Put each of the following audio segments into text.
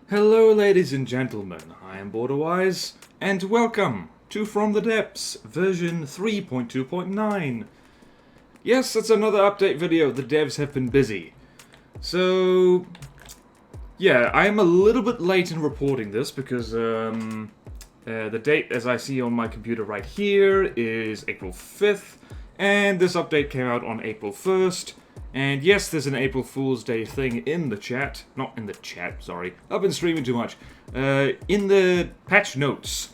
Hello ladies and gentlemen, I am BorderWise, and welcome to From the Depths, version 3.2.9. Yes, it's another update video, the devs have been busy. So, yeah, I am a little bit late in reporting this because the date as I see on my computer right here is April 5th, and this update came out on April 1st. And yes, there's an April Fool's Day thing in the chat. Not in the chat, sorry. I've been streaming too much. In the patch notes.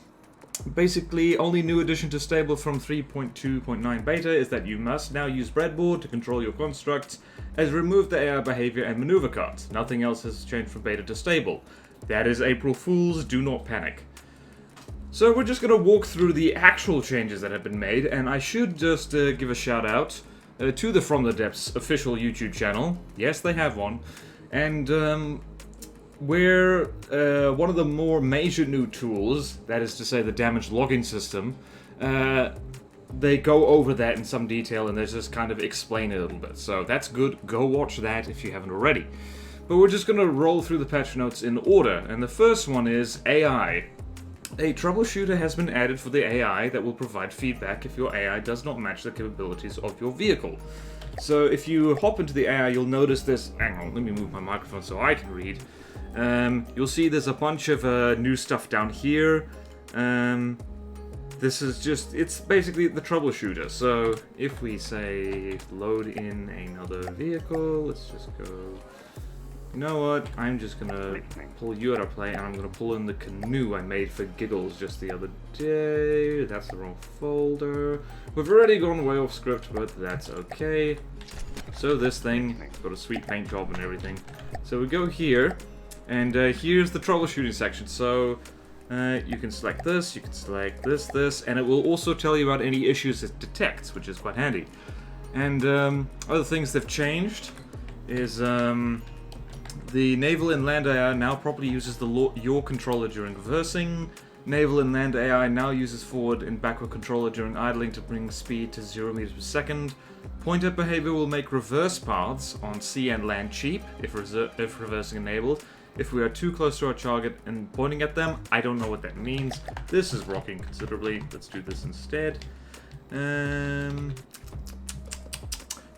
Basically, only new addition to stable from 3.2.9 beta is that you must now use breadboard to control your constructs, as removed the AI behavior and maneuver cards. Nothing else has changed from beta to stable. That is April Fool's, do not panic. So we're just gonna walk through the actual changes that have been made, and I should just give a shout out to the From the Depths official YouTube channel. Yes, they have one. And where one of the more major new tools, that is to say the damage logging system, they go over that in some detail and they just kind of explain it a little bit. So that's good. Go watch that if you haven't already. But we're just going to roll through the patch notes in order. And the first one is AI. A troubleshooter has been added for the AI that will provide feedback if your AI does not match the capabilities of your vehicle. So if you hop into the AI, you'll notice this. Hang on, let me move my microphone so I can read. You'll see there's a bunch of new stuff down here. This is just, it's basically the troubleshooter. So if we say load in another vehicle, let's just go. You know what, I'm just gonna pull you out of play and I'm gonna pull in the canoe I made for giggles just the other day. That's the wrong folder. We've already gone way off script, but that's okay. So this thing, it's got a sweet paint job and everything. So we go here, and here's the troubleshooting section. So you can select this, you can select this, and it will also tell you about any issues it detects, which is quite handy. And other things they've changed is the Naval and Land AI now properly uses the yaw controller during reversing. Naval and Land AI now uses forward and backward controller during idling to bring speed to 0 meters per second. Point-up behavior will make reverse paths on sea and land cheap if reversing enabled. If we are too close to our target and pointing at them, I don't know what that means. This is rocking considerably. Let's do this instead.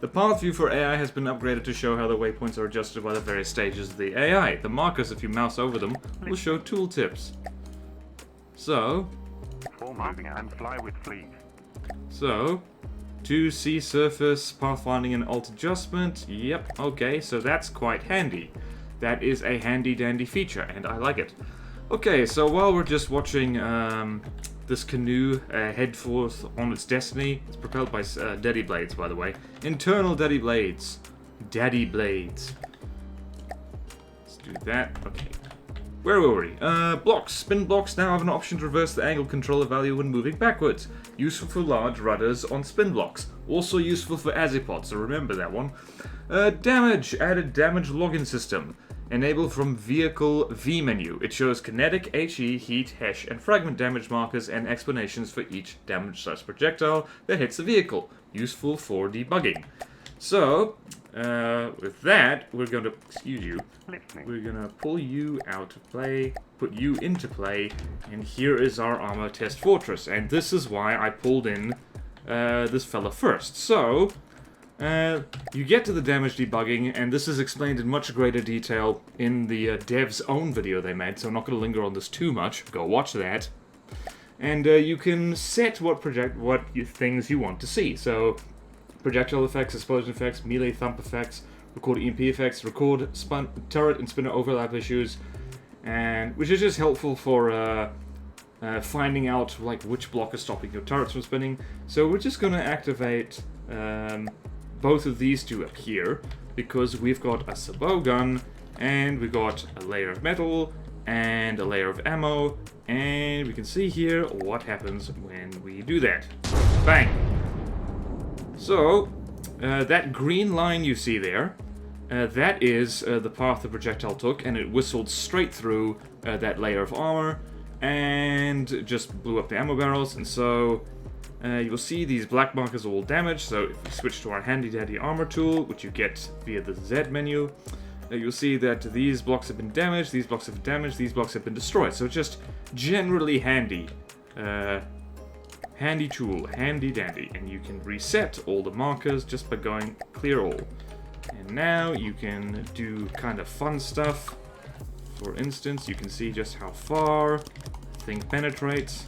The path view for AI has been upgraded to show how the waypoints are adjusted by the various stages of the AI. The markers, if you mouse over them, will show tooltips. So, and fly with fleet. So, to sea surface, pathfinding and alt adjustment. Yep, okay, so that's quite handy. That is a handy dandy feature, and I like it. Okay, so while we're just watching this canoe head forth on its destiny. It's propelled by daddy blades, by the way. Internal daddy blades. Daddy blades. Let's do that. Okay. Where were we? Blocks. Spin blocks now have an option to reverse the angle controller value when moving backwards. Useful for large rudders on spin blocks. Also useful for azipods, so remember that one. Damage. Added damage login system. Enable from Vehicle V menu. It shows kinetic, HE, heat, HESH, and fragment damage markers and explanations for each damage/projectile that hits the vehicle. Useful for debugging. So, with that, we're going to, we're going to pull you out of play, put you into play, and here is our Armour test fortress. And this is why I pulled in this fella first. So, you get to the damage debugging, and this is explained in much greater detail in the dev's own video they made, so I'm not going to linger on this too much. Go watch that. And you can set what things you want to see. So, projectile effects, explosion effects, melee thump effects, record EMP effects, record turret and spinner overlap issues, and which is just helpful for finding out like which block is stopping your turrets from spinning. So we're just going to activate both of these two up here, because we've got a sabot gun, and we've got a layer of metal, and a layer of ammo, and we can see here what happens when we do that. Bang! So, that green line you see there, that is the path the projectile took, and it whistled straight through that layer of armor, and just blew up the ammo barrels, and so you'll see these black markers are all damaged. So if we switch to our handy dandy armor tool, which you get via the Z menu, you'll see that these blocks have been damaged, these blocks have been damaged, these blocks have been destroyed. So just generally handy. Handy tool, handy dandy. And you can reset all the markers just by going clear all. And now you can do kind of fun stuff. For instance, you can see just how far the thing penetrates.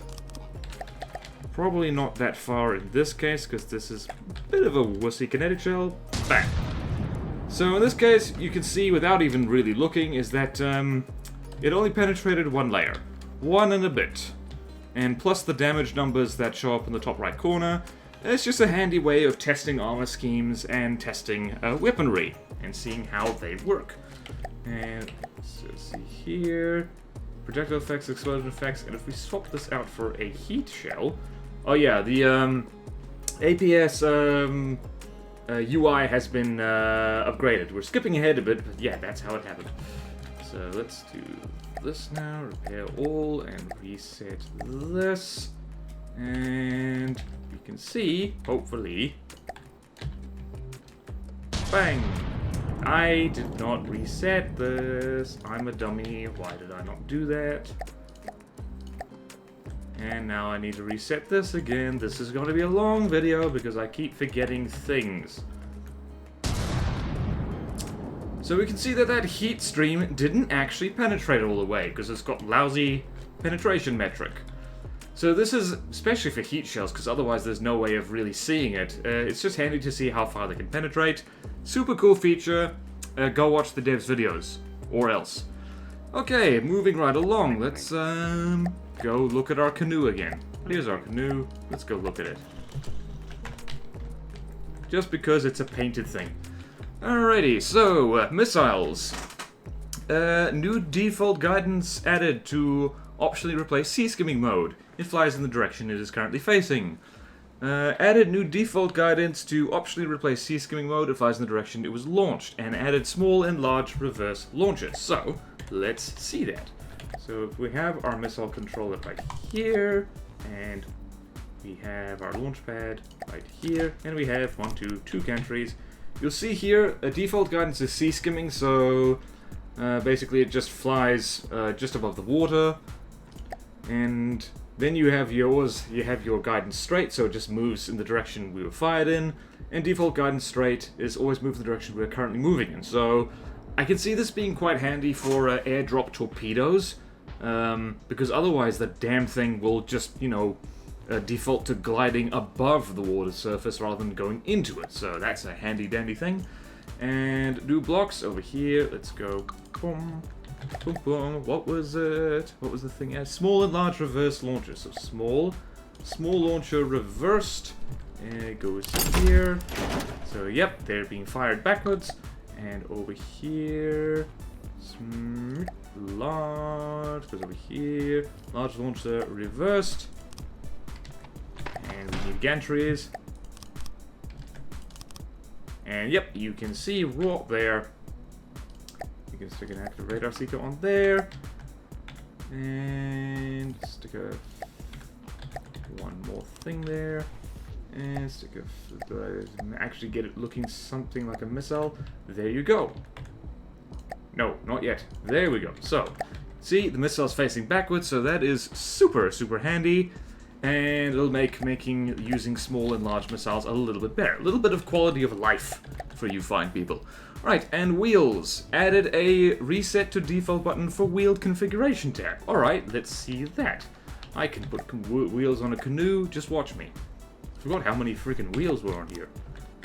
Probably not that far in this case, because this is a bit of a wussy kinetic shell. Bang! So in this case, you can see without even really looking, is that it only penetrated one layer. One and a bit. And plus the damage numbers that show up in the top right corner, it's just a handy way of testing armor schemes and testing weaponry and seeing how they work. And so see here, projectile effects, explosion effects, and if we swap this out for a heat shell, oh yeah, the APS UI has been upgraded. We're skipping ahead a bit, but yeah, that's how it happened. So let's do this now, repair all, and reset this. And you can see, hopefully, bang! I did not reset this. I'm a dummy. Why did I not do that? And now I need to reset this again. This is going to be a long video because I keep forgetting things. So we can see that that heat stream didn't actually penetrate all the way because it's got lousy penetration metric. So this is especially for heat shells because otherwise there's no way of really seeing it. It's just handy to see how far they can penetrate. Super cool feature. Go watch the devs videos or else. Okay, moving right along. Let's go look at our canoe again. Here's our canoe. Let's go look at it. Just because it's a painted thing. Alrighty, so missiles. New default guidance added to optionally replace sea skimming mode. It flies in the direction it is currently facing. Added new default guidance to optionally replace sea skimming mode. It flies in the direction it was launched. And added small and large reverse launches. So, let's see that. So if we have our missile controller right here, and we have our launch pad right here, and we have two gantries. You'll see here a default guidance is sea skimming, so basically it just flies just above the water, and then you have your guidance straight, so it just moves in the direction we were fired in, and default guidance straight is always move in the direction we're currently moving in. So I can see this being quite handy for airdrop torpedoes, because otherwise the damn thing will just, you know, default to gliding above the water surface rather than going into it. So that's a handy dandy thing. And new blocks over here. Let's go. Boom, boom, boom. What was it? What was the thing? Small and large reverse launchers. So small launcher reversed. And it goes here. So yep, they're being fired backwards. And over here, large goes over here. Large launcher reversed. And we need gantries. And yep, you can see right there. You can stick an active radar seeker on there. And stick one more thing there. And stick actually get it looking something like a missile. There you go. No, not yet. There we go. So, see, the missile's facing backwards, so that is super, super handy. And it'll make using small and large missiles a little bit better. A little bit of quality of life for you fine people. Right, and wheels. Added a reset to default button for wheel configuration tab. Alright, let's see that. I can put wheels on a canoe, just watch me. Forgot how many freaking wheels were on here.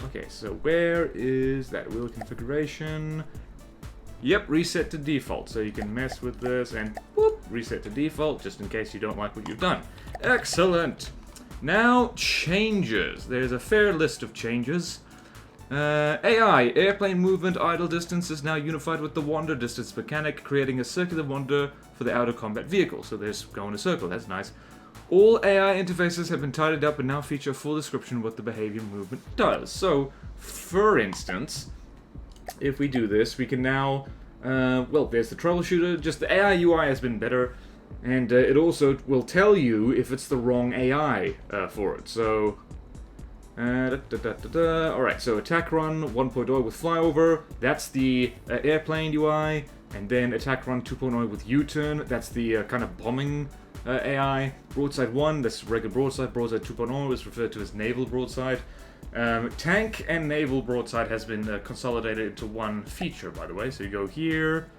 Okay, so where is that wheel configuration? Yep, reset to default. So you can mess with this and whoop, reset to default just in case you don't like what you've done. Excellent. Now, changes. There's a fair list of changes. AI, airplane movement idle distance is now unified with the wander distance mechanic, creating a circular wander for the outer combat vehicle. So there's going a circle, that's nice. All AI interfaces have been tidied up and now feature a full description of what the behavior movement does. So, for instance, if we do this, we can now, well, there's the troubleshooter, just the AI UI has been better, and it also will tell you if it's the wrong AI for it. So, Alright, so attack run 1.0 with flyover, that's the airplane UI, and then attack run 2.0 with U-turn, that's the kind of bombing AI. Broadside 1, that's regular broadside. Broadside 2.0 is referred to as naval broadside. Tank and naval broadside has been consolidated into one feature, by the way. So you go here,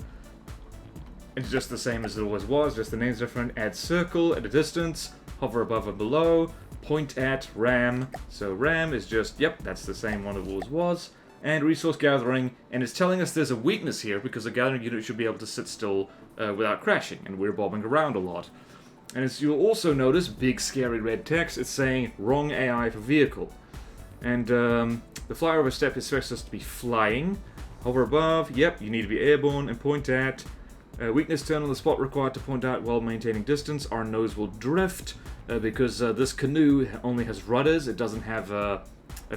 it's just the same as it always was, just the name's different. Add circle at a distance, hover above and below, point at ram. So ram is just, yep, that's the same one it always was. And resource gathering, and it's telling us there's a weakness here because the gathering unit should be able to sit still without crashing, and we're bobbing around a lot. And as you'll also notice, big scary red text, it's saying wrong AI for vehicle. And the flyover step expects us to be flying. Hover above, yep, you need to be airborne and point at. Weakness turn on the spot required to point out while maintaining distance. Our nose will drift because this canoe only has rudders, it doesn't have a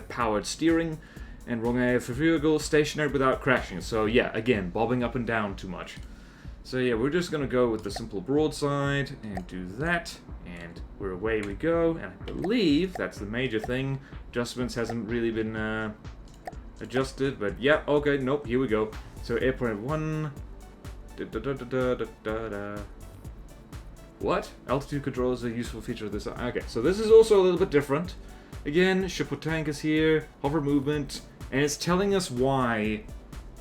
powered steering. And wrong AI for vehicle, stationary without crashing. So yeah, again, bobbing up and down too much. So yeah, we're just gonna go with the simple broadside and do that, and we're away we go. And I believe that's the major thing. Adjustments hasn't really been adjusted, but yeah, okay, nope, here we go. So airplane 1. What? Altitude control is a useful feature of this. Okay, so this is also a little bit different. Again, ship with tank is here, hover movement, and it's telling us why.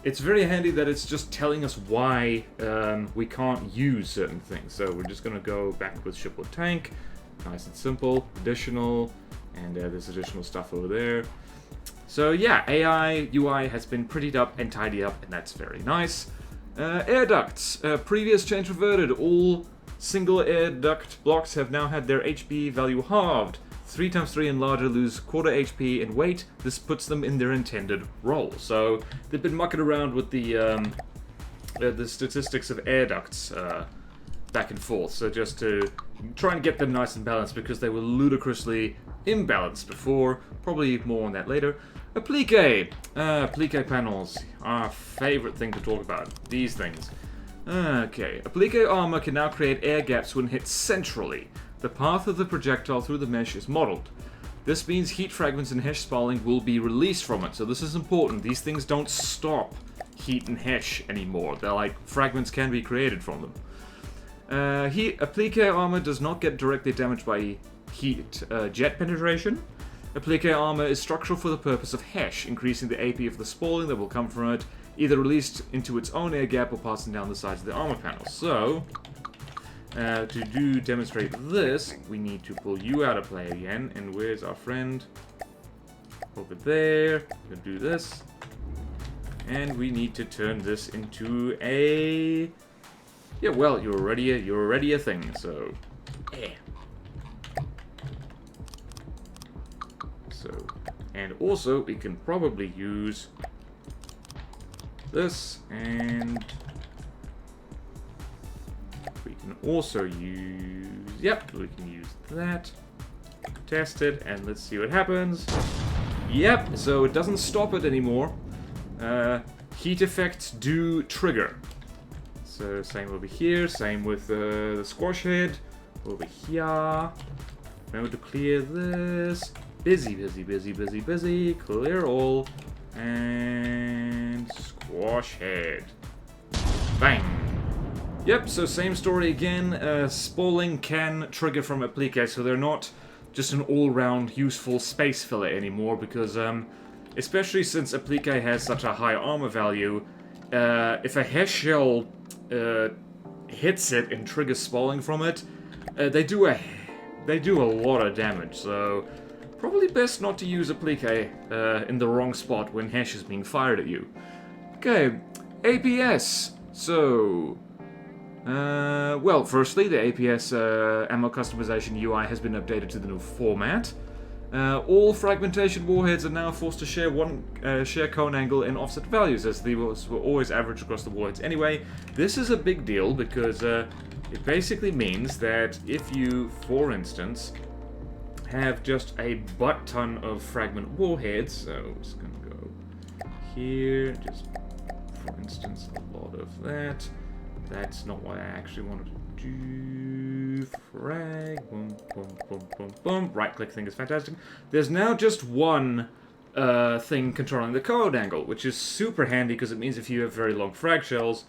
It's very handy that it's just telling us why we can't use certain things. So we're just going to go back with ship with tank. Nice and simple. Additional. And there's additional stuff over there. So yeah, AI UI has been prettied up and tidied up, and that's very nice. Air ducts. Previous change reverted. All single air duct blocks have now had their HP value halved. 3x3 and larger lose quarter HP in weight. This puts them in their intended role. So they've been mucking around with the statistics of air ducts back and forth. So just to try and get them nice and balanced because they were ludicrously imbalanced before. Probably more on that later. Applique. Applique panels. Our favorite thing to talk about. These things. Okay. Applique armor can now create air gaps when hit centrally. The path of the projectile through the mesh is modeled. This means heat fragments and hash spalling will be released from it. So this is important. These things don't stop heat and hash anymore. They're like, fragments can be created from them. Applique armor does not get directly damaged by heat jet penetration. Applique armor is structural for the purpose of hash, increasing the AP of the spalling that will come from it, either released into its own air gap or passing down the sides of the armor panel. So to demonstrate this, we need to pull you out of play again. And where's our friend? Over there. We'll do this. And we need to turn this into a... Yeah, well, you're already a thing, so... Yeah. So, and also, we can probably use this, and... we can also use... Yep, we can use that. Test it, and let's see what happens. Yep, so it doesn't stop it anymore. Heat effects do trigger. So same over here, same with the squash head. Over here. Remember to clear this. Busy, busy, busy, busy, busy. Clear all. And squash head. Bang. Yep, so same story again. Spalling can trigger from Applique, so they're not just an all-round useful space filler anymore, because especially since Applique has such a high armor value, if a hash shell hits it and triggers spalling from it, they do a lot of damage. So probably best not to use Applique in the wrong spot when hash is being fired at you. Okay, APS. So, well, firstly, the APS ammo customization UI has been updated to the new format. All fragmentation warheads are now forced to share cone angle and offset values, as these were always averaged across the warheads anyway. This is a big deal because it basically means that if you, for instance, have just a butt ton of fragment warheads, so I'm just going to go here, just for instance, a lot of that. That's not what I actually wanted to do. Frag. Boom, boom, boom, boom, boom. Right-click thing is fantastic. There's now just one thing controlling the code angle, which is super handy because it means if you have very long frag shells,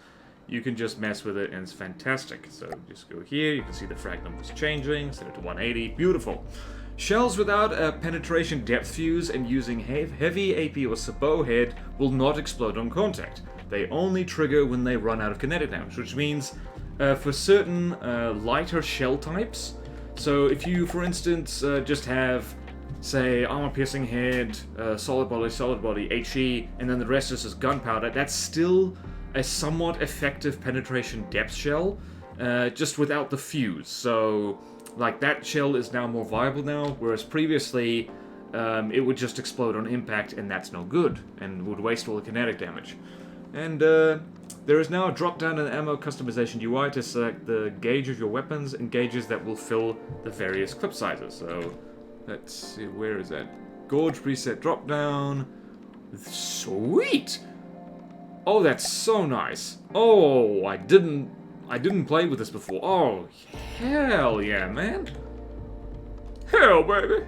you can just mess with it and it's fantastic. So just go here, you can see the frag numbers changing, set it to 180, beautiful. Shells without a penetration depth fuse and using heavy AP or sabot head will not explode on contact. They only trigger when they run out of kinetic damage, which means for certain lighter shell types, so if you, for instance, just have, say, armor piercing head, solid body, HE, and then the rest is just gunpowder, that's still a somewhat effective penetration depth shell, just without the fuse. So, like, that shell is now more viable now, whereas previously it would just explode on impact, and that's no good, and would waste all the kinetic damage. And there is now a drop-down in the ammo customization UI to select the gauge of your weapons and gauges that will fill the various clip sizes. So, let's see, where is that? Gauge preset drop-down. Sweet! Oh, that's so nice. Oh, I didn't play with this before. Oh, hell yeah, man. Hell, baby.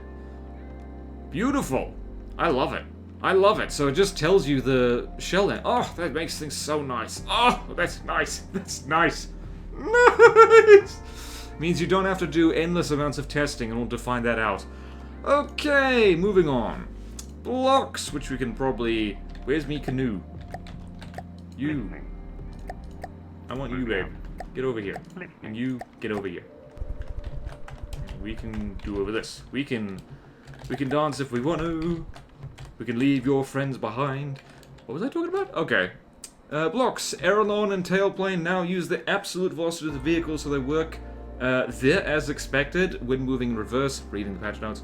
Beautiful. I love it. I love it. So it just tells you the shell end. Oh, that makes things so nice. Oh, that's nice. That's nice. Nice! Means you don't have to do endless amounts of testing in order to find that out. Okay, moving on. Blocks, which we can probably... Where's me canoe? You. I want you, babe. Get over here. And you, get over here. We can do over this. We can dance if we want to. We can leave your friends behind. What was I talking about? Okay. Blocks. Aileron and tailplane now use the absolute velocity of the vehicle, so they work there as expected when moving in reverse. Reading the patch notes.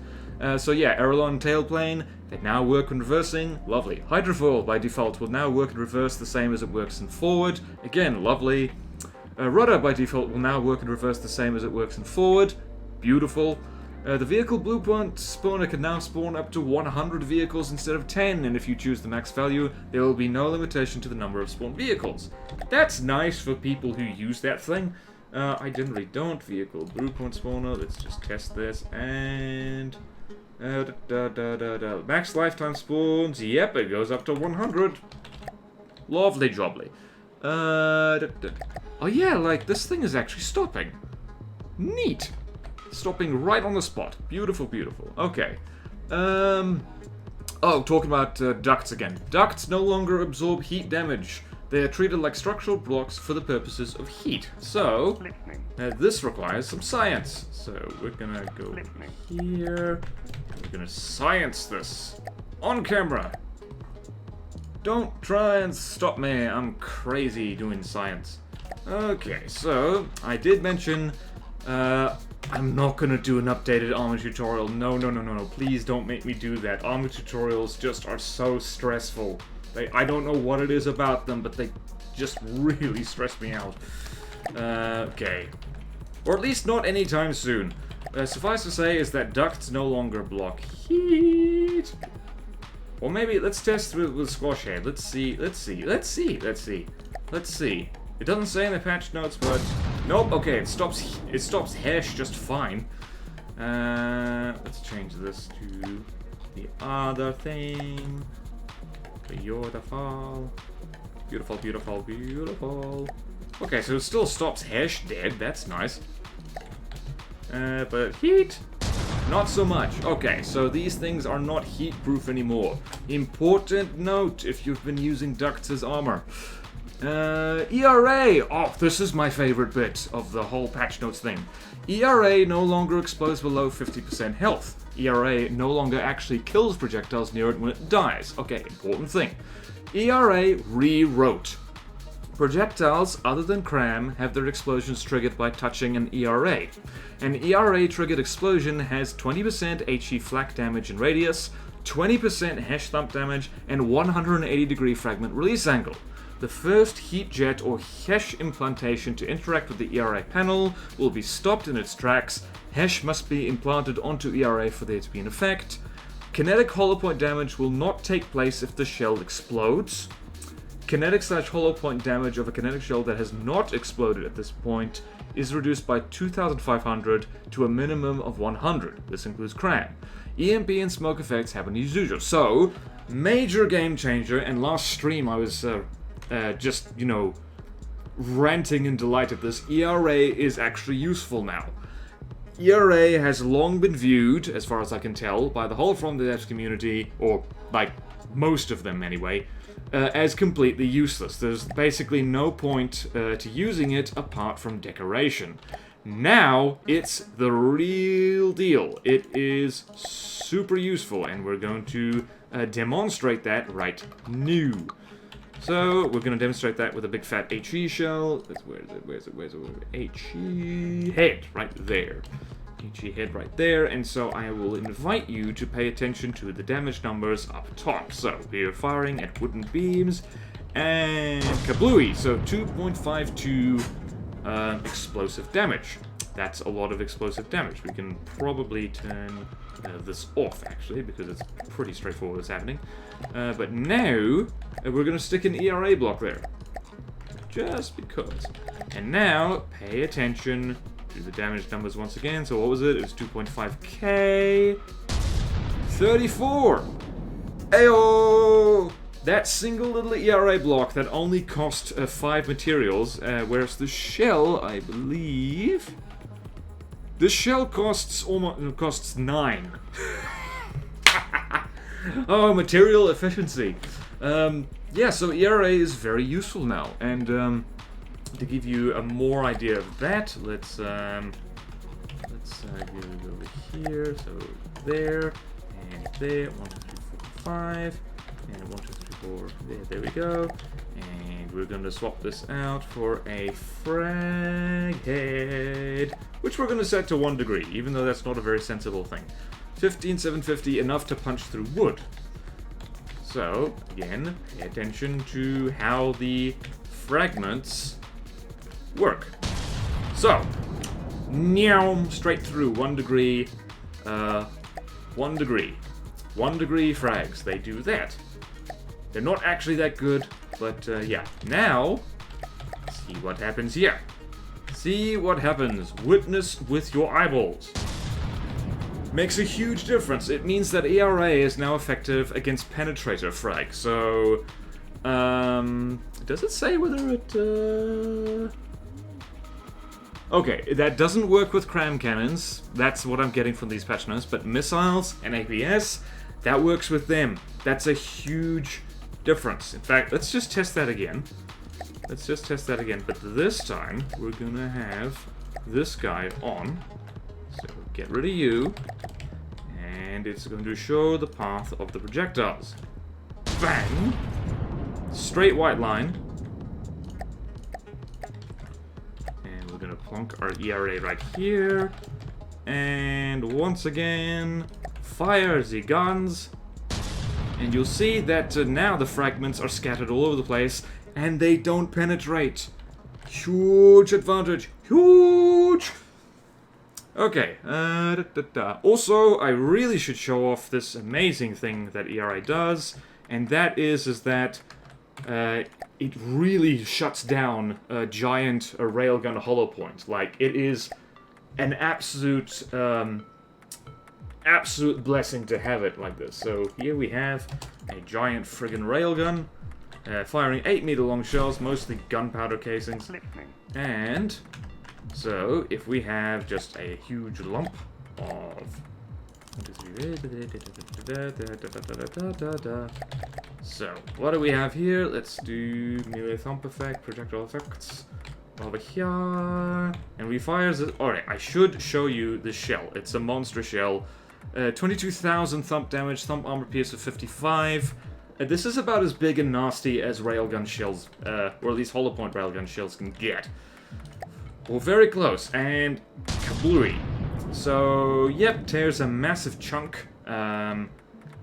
So yeah, aileron and tailplane, they now work when reversing. Lovely. Hydrofoil by default will now work in reverse the same as it works in forward. Again, lovely. Rudder by default will now work in reverse the same as it works in forward. Beautiful. The vehicle blueprint spawner can now spawn up to 100 vehicles instead of 10, and if you choose the max value, there will be no limitation to the number of spawned vehicles. That's nice for people who use that thing. I generally don't. Vehicle blueprint spawner, let's just test this, and... max lifetime spawns, yep, it goes up to 100. Lovely jobly. Oh yeah, like, this thing is actually stopping. Neat. Stopping right on the spot. Beautiful, beautiful. Okay. Oh, talking about ducts again. Ducts no longer absorb heat damage. They are treated like structural blocks for the purposes of heat. So, this requires some science. So, we're gonna go here. We're gonna science this. On camera. Don't try and stop me. I'm crazy doing science. Okay, so, I did mention... I'm not gonna do an updated Armour tutorial. No, no, no, no, no. Please don't make me do that. Armour tutorials just are so stressful. I don't know what it is about them, but they just really stress me out. Okay. Or at least not anytime soon. Suffice to say is that ducts no longer block heat. Or maybe let's test with squash head. Let's see. It doesn't say in the patch notes, but nope. Okay, it stops hash just fine. Let's change this to the other thing. Beautiful, beautiful, beautiful, beautiful. Okay, so it still stops hash dead. That's nice. But heat, not so much. Okay, so these things are not heat-proof anymore. Important note if you've been using ducts as armor. ERA! Oh, this is my favorite bit of the whole patch notes thing. ERA no longer explodes below 50% health. ERA no longer actually kills projectiles near it when it dies. Okay, important thing. ERA rewrote. Projectiles other than cram have their explosions triggered by touching an ERA. An ERA-triggered explosion has 20% HE flak damage in radius, 20% hash thump damage, and 180-degree fragment release angle. The first heat jet or hash implantation to interact with the ERA panel will be stopped in its tracks. Hash must be implanted onto ERA for there to be an effect. Kinetic hollow point damage will not take place if the shell explodes. kinetic/hollow point damage of a kinetic shell that has not exploded at this point is reduced by 2,500 to a minimum of 100. This includes cram. EMP and smoke effects happen as usual. So, major game changer, and last stream I was just, you know, ranting in delight at this. ERA is actually useful now. ERA has long been viewed, as far as I can tell, by the whole From the Depths community, or by most of them anyway, as completely useless. There's basically no point to using it apart from decoration. Now, it's the real deal. It is super useful, and we're going to demonstrate that right now. So, we're going to demonstrate that with a big fat HE shell. Where's it? HE head, right there. HE head right there, and so I will invite you to pay attention to the damage numbers up top. So, we are firing at wooden beams, and kablooey! So, 2.52 explosive damage. That's a lot of explosive damage. We can probably turn this off, actually, because it's pretty straightforward what's happening. But now, we're going to stick an ERA block there. Just because. And now, pay attention to the damage numbers once again. So what was it? It was 2.5k. 34! Ayo! That single little ERA block that only cost 5 materials, whereas the shell, I believe... The shell costs 9. Oh, material efficiency. Yeah, so ERA is very useful now, and to give you a more idea of that, let's go over here. So there and there, 1, 2, 3, 4, 5, and 1, 2, 3, 4. There we go. And we're going to swap this out for a frag head, which we're going to set to 1 degree, even though that's not a very sensible thing. 15,750, enough to punch through wood. So, again, pay attention to how the fragments work. So, meow, straight through, 1 degree, 1 degree. 1 degree frags, they do that. They're not actually that good, but yeah. Now, see what happens here. See what happens. Witness with your eyeballs. Makes a huge difference. It means that ERA is now effective against penetrator frag. So, does it say whether it, Okay, that doesn't work with cram cannons. That's what I'm getting from these patch notes. But missiles and APS, that works with them. That's a huge difference. In fact, let's just test that again. Let's just test that again. But this time, we're gonna have this guy on. So get rid of you. And it's going to show the path of the projectiles. Bang! Straight white line. And we're gonna plonk our ERA right here. And once again, fire the guns. And you'll see that now the fragments are scattered all over the place, and they don't penetrate. Huge advantage. Huge! Okay. Also, I really should show off this amazing thing that ERA does, and that is that it really shuts down a giant railgun hollow point. Like, it is an absolute blessing to have it like this. So here we have a giant friggin' railgun firing 8-meter long shells, mostly gunpowder casings. And so if we have just a huge lump of... So what do we have here? Let's do melee thump effect, projectile effects. Over here, and we fire this. Alright, I should show you the shell. It's a monster shell. 22,000 thump damage, thump armor pierce of 55. This is about as big and nasty as railgun shells, or at least hollow point railgun shells can get. Well, very close, and kablooey. So, yep, tears a massive chunk out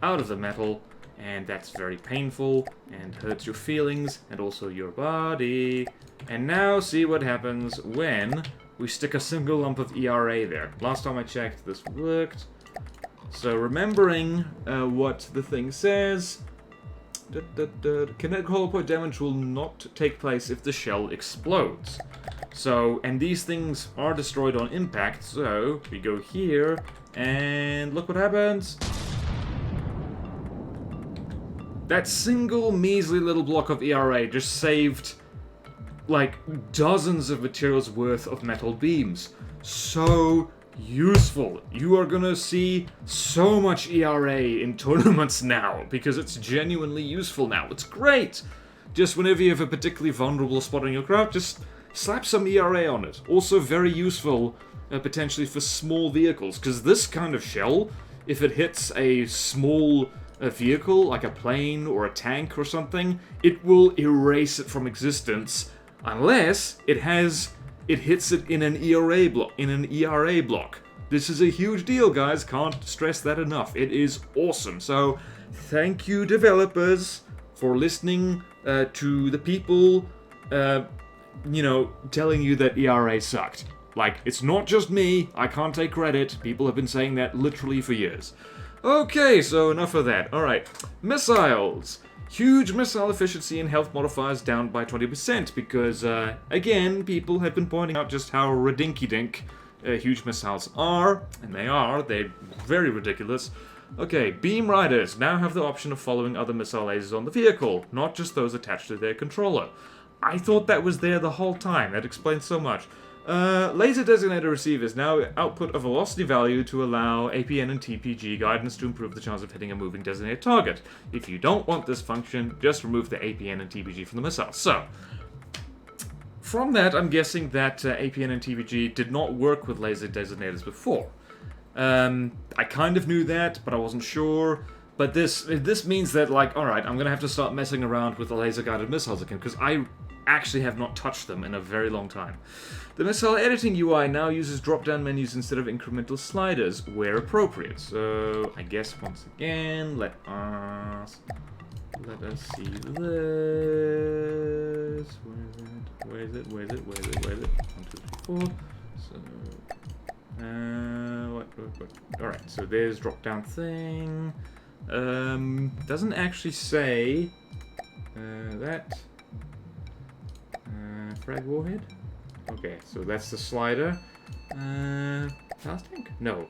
of the metal, and that's very painful, and hurts your feelings, and also your body. And now, see what happens when we stick a single lump of ERA there. Last time I checked, this worked. So, remembering what the thing says, Kinetic hollow point damage will not take place if the shell explodes. So, and these things are destroyed on impact, so we go here, and look what happens. That single measly little block of ERA just saved, like, dozens of materials worth of metal beams. So useful. You are gonna see so much ERA in tournaments now, because it's genuinely useful now. It's great! Just whenever you have a particularly vulnerable spot on your craft, just slap some ERA on it. Also very useful, potentially for small vehicles, because this kind of shell, if it hits a small vehicle, like a plane or a tank or something, it will erase it from existence, unless it hits it in an ERA block. This is a huge deal, guys. Can't stress that enough. It is awesome. So, thank you, developers, for listening to the people, you know, telling you that ERA sucked. Like, it's not just me. I can't take credit. People have been saying that literally for years. Okay, so enough of that. Alright, missiles. Huge missile efficiency and health modifiers down by 20% because, again, people have been pointing out just how ridinky-dink huge missiles are, and they're very ridiculous. Okay, beam riders now have the option of following other missile lasers on the vehicle, not just those attached to their controller. I thought that was there the whole time. That explains so much. Laser designator receivers now output a velocity value to allow APN and TPG guidance to improve the chance of hitting a moving designated target. If you don't want this function, just remove the APN and TPG from the missile. So, from that, I'm guessing that APN and TPG did not work with laser designators before. I kind of knew that, but I wasn't sure. But this means that, like, alright, I'm gonna have to start messing around with the laser-guided missiles again, because I actually have not touched them in a very long time. The missile editing UI now uses drop-down menus instead of incremental sliders, where appropriate. So, I guess once again, let us see this. Where is it? 1, 2, 3, 4. So, what? Alright, so there's drop-down thing. Doesn't actually say that. Frag warhead? Okay, so that's the slider. Fast tank? No.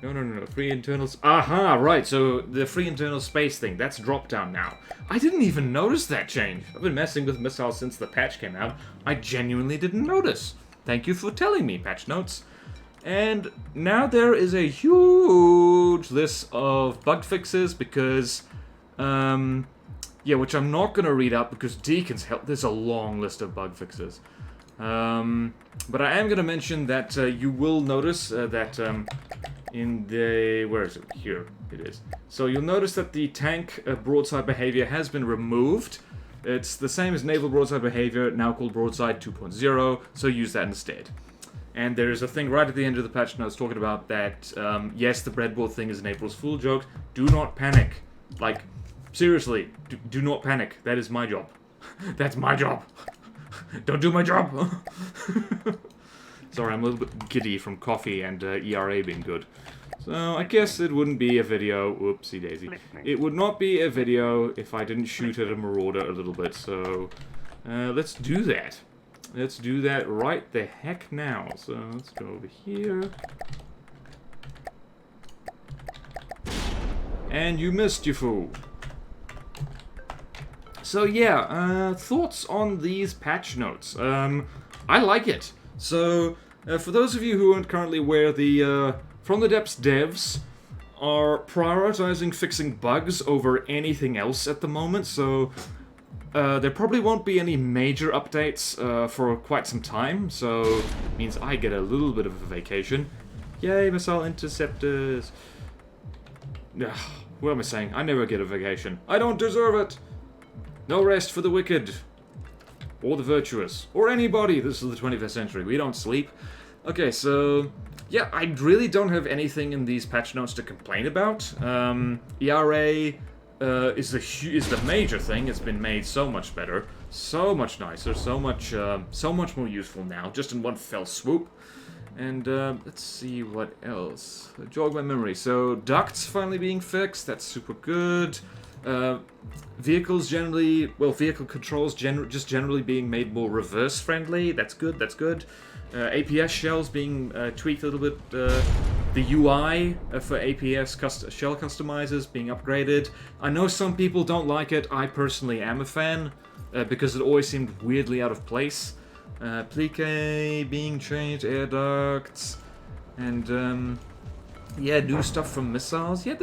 No. Free internals. Aha, right, so the free internal space thing, that's drop down now. I didn't even notice that change. I've been messing with missiles since the patch came out. I genuinely didn't notice. Thank you for telling me, patch notes. And now there is a huge list of bug fixes because, yeah, which I'm not going to read out because Deacon's help. There's a long list of bug fixes. But I am going to mention that you will notice that in the... Where is it? Here it is. So you'll notice that the tank broadside behavior has been removed. It's the same as naval broadside behavior, now called broadside 2.0, so use that instead. And there's a thing right at the end of the patch notes talking about that, yes, the breadboard thing is an April's Fool joke. Do not panic. Like, seriously, do not panic. That is my job. That's my job. Don't do my job. Sorry, I'm a little bit giddy from coffee and ERA being good. So, I guess it wouldn't be a video. Whoopsie daisy. It would not be a video if I didn't shoot at a Marauder a little bit, so let's do that. Let's do that right the heck now. So, let's go over here. And you missed, you fool. So yeah, thoughts on these patch notes. I like it. So, for those of you who aren't currently aware, the From the Depths devs are prioritizing fixing bugs over anything else at the moment, so there probably won't be any major updates for quite some time, so it means I get a little bit of a vacation. Yay, missile interceptors. Ugh, what am I saying? I never get a vacation. I don't deserve it! No rest for the wicked. Or the virtuous. Or anybody. This is the 21st century. We don't sleep. Okay, so... yeah, I really don't have anything in these patch notes to complain about. ERA is the major thing. It's been made so much better. So much nicer. So much more useful now. Just in one fell swoop. And let's see what else. Jog my memory. So, ducts finally being fixed. That's super good. Vehicles generally, well, vehicle controls just generally being made more reverse friendly. That's good, that's good. APS shells being tweaked a little bit. The UI for APS shell customizers being upgraded. I know some people don't like it. I personally am a fan because it always seemed weirdly out of place. Applique being changed, air ducts, and yeah, new stuff from missiles. Yeah,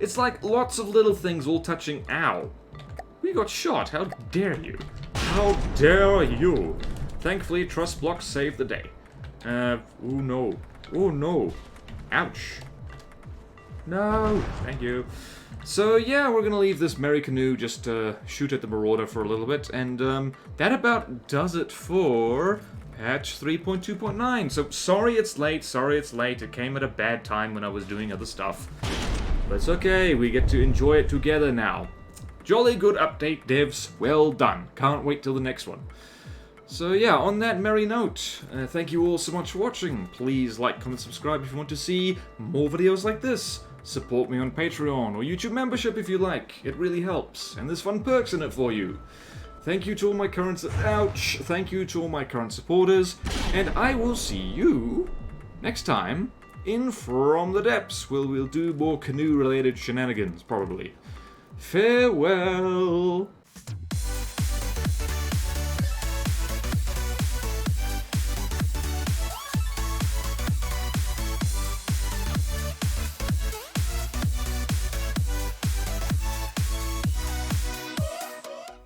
it's like lots of little things all touching. Ow. We got shot. How dare you? How dare you? Thankfully, truss blocks saved the day. Oh no. Oh no. Ouch. No. Thank you. So yeah, we're gonna leave this merry canoe just shoot at the Marauder for a little bit, and that about does it for patch 3.2.9. So sorry it's late, it came at a bad time when I was doing other stuff. But it's okay, we get to enjoy it together now. Jolly good update, devs, well done. Can't wait till the next one. So yeah, on that merry note, thank you all so much for watching. Please like, comment, subscribe if you want to see more videos like this. Support me on Patreon or YouTube membership if you like. It really helps, and there's fun perks in it for you. Thank you to all my current Thank you to all my current supporters, and I will see you next time in From the Depths, where we'll do more canoe-related shenanigans, probably. Farewell.